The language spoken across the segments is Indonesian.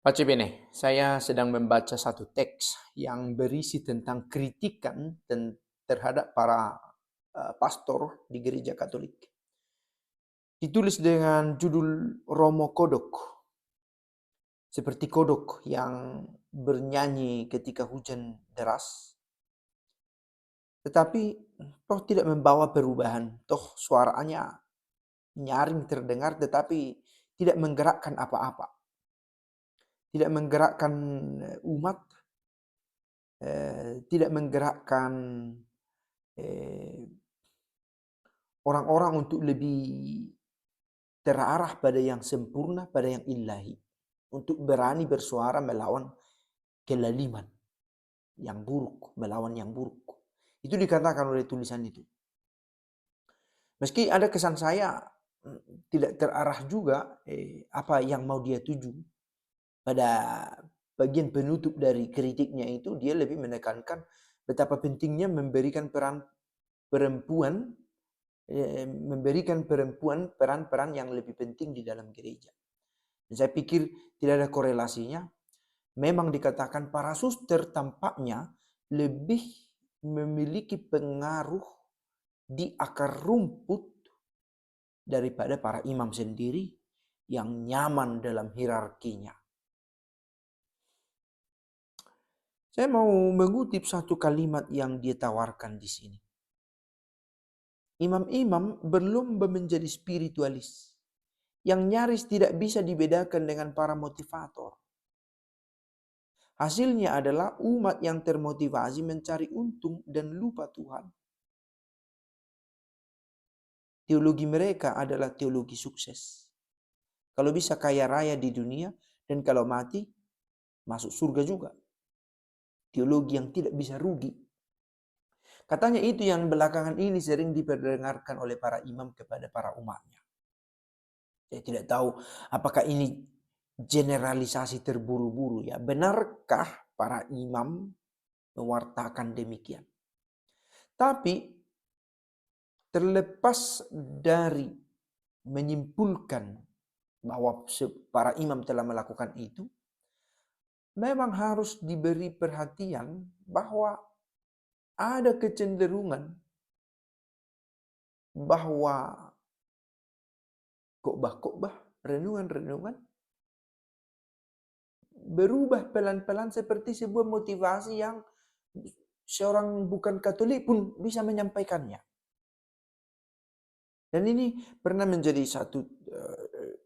Pace bene, saya sedang membaca satu teks yang berisi tentang kritikan terhadap para pastor di gereja Katolik. Ditulis dengan judul Romo Kodok, seperti kodok yang bernyanyi ketika hujan deras, tetapi toh tidak membawa perubahan, toh suaranya nyaring terdengar tetapi tidak menggerakkan apa-apa, tidak menggerakkan umat, tidak menggerakkan eh, orang-orang untuk lebih terarah pada yang sempurna, pada yang ilahi. Untuk berani bersuara melawan kelaliman yang buruk, melawan yang buruk. Itu dikatakan oleh tulisan itu. Meski ada kesan saya tidak terarah juga apa yang mau dia tuju. Pada bagian penutup dari kritiknya itu dia lebih menekankan betapa pentingnya memberikan peran perempuan memberikan perempuan peran-peran yang lebih penting di dalam gereja. Dan saya pikir tidak ada korelasinya. Memang dikatakan para suster tampaknya lebih memiliki pengaruh di akar rumput daripada para imam sendiri yang nyaman dalam hierarkinya. Saya mau mengutip satu kalimat yang dia tawarkan di sini. Imam-imam berlomba menjadi spiritualis yang nyaris tidak bisa dibedakan dengan para motivator. Hasilnya adalah umat yang termotivasi mencari untung dan lupa Tuhan. Teologi mereka adalah teologi sukses. Kalau bisa kaya raya di dunia dan kalau mati masuk surga juga. Teologi yang tidak bisa rugi. Katanya itu yang belakangan ini sering diperdengarkan oleh para imam kepada para umatnya. Saya tidak tahu apakah ini generalisasi terburu-buru ya. Benarkah para imam mewartakan demikian? Tapi terlepas dari menyimpulkan bahwa para imam telah melakukan itu, memang harus diberi perhatian bahwa ada kecenderungan bahwa khotbah-khotbah, renungan-renungan berubah pelan-pelan seperti sebuah motivasi yang seorang bukan Katolik pun bisa menyampaikannya. Dan ini pernah menjadi satu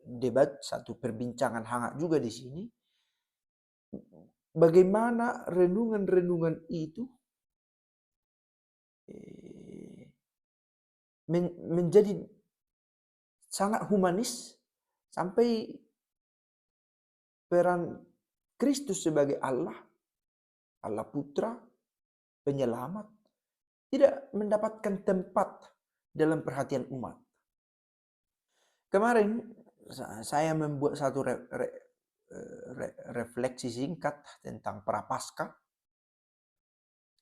debat, satu perbincangan hangat juga di sini. Bagaimana renungan-renungan itu menjadi sangat humanis sampai peran Kristus sebagai Allah, Allah Putra, penyelamat, tidak mendapatkan tempat dalam perhatian umat. Kemarin saya membuat satu refleksi singkat tentang Prapaskah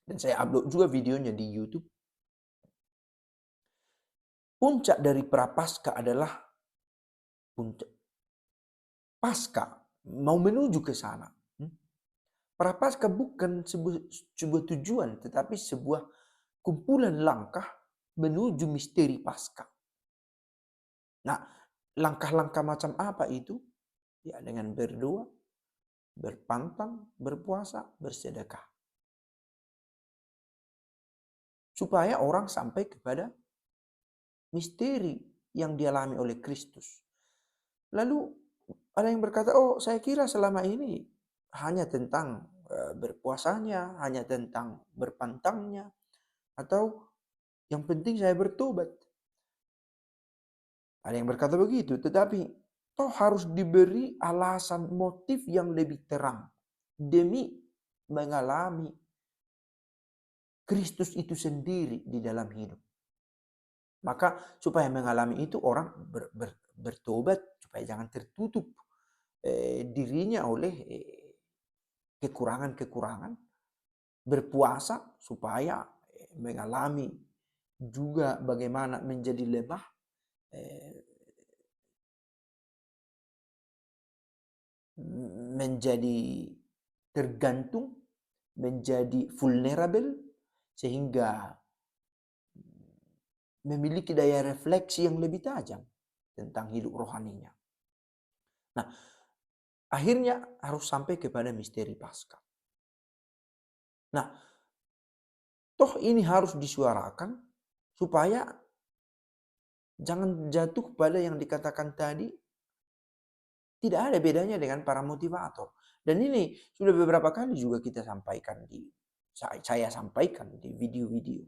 dan saya upload juga videonya di YouTube. Puncak dari Prapaskah adalah puncak pasca mau menuju ke sana. Prapaskah bukan sebuah tujuan tetapi sebuah kumpulan langkah menuju misteri Paskah. Nah, langkah-langkah macam apa itu? Ya, dengan berdoa, berpantang, berpuasa, bersedekah. Supaya orang sampai kepada misteri yang dialami oleh Kristus. Lalu ada yang berkata, oh saya kira selama ini hanya tentang berpuasanya, hanya tentang berpantangnya, atau yang penting saya bertobat. Ada yang berkata begitu, tetapi toh harus diberi alasan motif yang lebih terang demi mengalami Kristus itu sendiri di dalam hidup. Maka supaya mengalami itu orang bertobat supaya jangan tertutup dirinya oleh kekurangan-kekurangan, berpuasa supaya mengalami juga bagaimana menjadi lemah, menjadi tergantung, menjadi vulnerable, sehingga memiliki daya refleksi yang lebih tajam tentang hidup rohaninya. Nah, akhirnya harus sampai kepada misteri Paskah. Nah, toh ini harus disuarakan supaya jangan jatuh pada yang dikatakan tadi, tidak ada bedanya dengan para motivator. Dan ini sudah beberapa kali juga kita sampaikan saya sampaikan di video-video.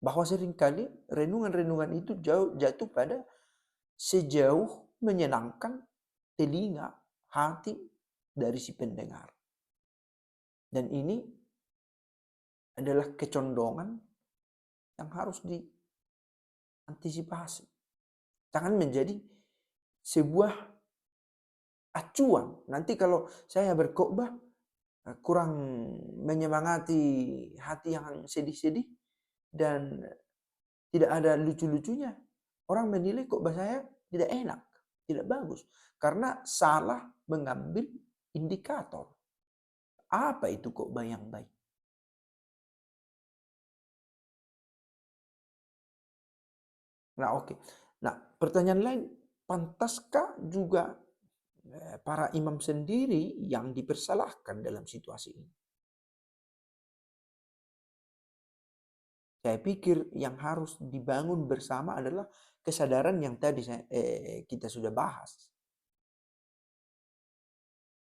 Bahwa seringkali renungan-renungan itu jatuh pada sejauh menyenangkan telinga, hati dari si pendengar. Dan ini adalah kecondongan yang harus diantisipasi. Jangan menjadi sebuah acuan. Nanti kalau saya berkhotbah kurang menyemangati hati yang sedih-sedih dan tidak ada lucu-lucunya, orang menilai khotbah saya tidak enak, tidak bagus. Karena salah mengambil indikator. Apa itu khotbah yang baik? Nah, oke. Nah, pertanyaan lain, pantaskah juga para imam sendiri yang dipersalahkan dalam situasi ini? Saya pikir yang harus dibangun bersama adalah kesadaran yang tadi kita sudah bahas.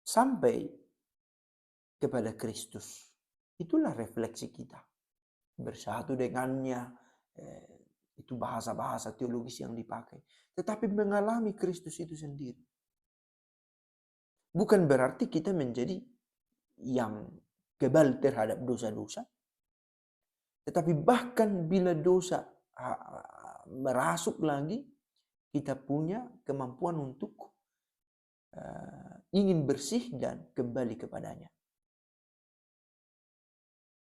Sampai kepada Kristus. Itulah refleksi kita. Bersatu dengannya, itu bahasa-bahasa teologis yang dipakai. Tetapi mengalami Kristus itu sendiri. Bukan berarti kita menjadi yang kebal terhadap dosa-dosa. Tetapi bahkan bila dosa merasuk lagi, kita punya kemampuan untuk ingin bersih dan kembali kepadanya.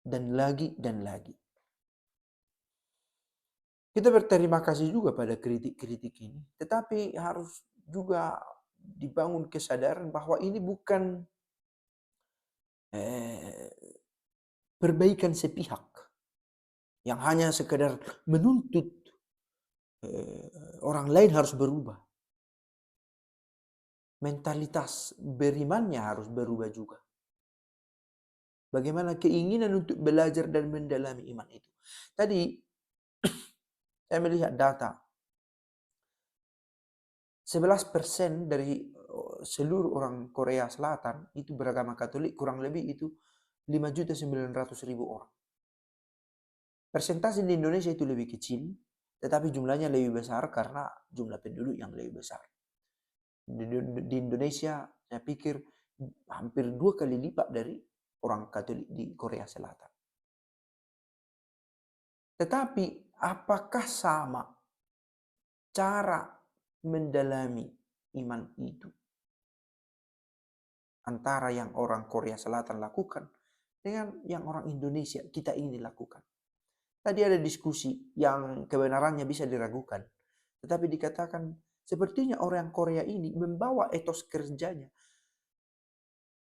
Dan lagi dan lagi. Kita berterima kasih juga pada kritik-kritik ini. Tetapi harus juga dibangun kesadaran bahwa ini bukan perbaikan sepihak. Yang hanya sekedar menuntut orang lain harus berubah. Mentalitas berimannya harus berubah juga. Bagaimana keinginan untuk belajar dan mendalami iman itu. Tadi saya melihat data. 11% dari seluruh orang Korea Selatan itu beragama Katolik, kurang lebih itu 5.900.000 orang. Persentase di Indonesia itu lebih kecil, tetapi jumlahnya lebih besar karena jumlah penduduk yang lebih besar. Di Indonesia saya pikir hampir 2 kali lipat dari orang Katolik di Korea Selatan. Tetapi apakah sama cara mendalami iman itu antara yang orang Korea Selatan lakukan dengan yang orang Indonesia kita ini lakukan? Tadi ada diskusi yang kebenarannya bisa diragukan. Tetapi dikatakan sepertinya orang Korea ini membawa etos kerjanya,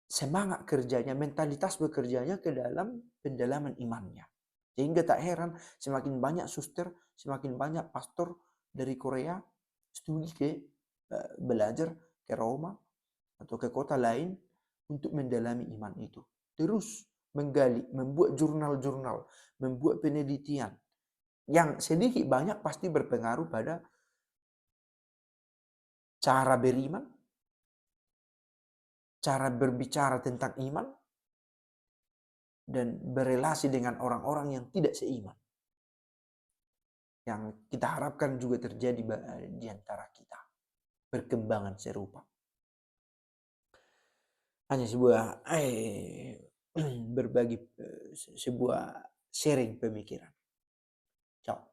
semangat kerjanya, mentalitas bekerjanya ke dalam pendalaman imannya. Sehingga tak heran semakin banyak suster, semakin banyak pastor dari Korea studi belajar ke Roma atau ke kota lain untuk mendalami iman itu. Terus menggali, membuat jurnal-jurnal, membuat penelitian yang sedikit banyak pasti berpengaruh pada cara beriman, cara berbicara tentang iman, dan berelasi dengan orang-orang yang tidak seiman. Yang kita harapkan juga terjadi di antara kita. Perkembangan serupa. Hanya sebuah berbagi sebuah sharing pemikiran. Ciao.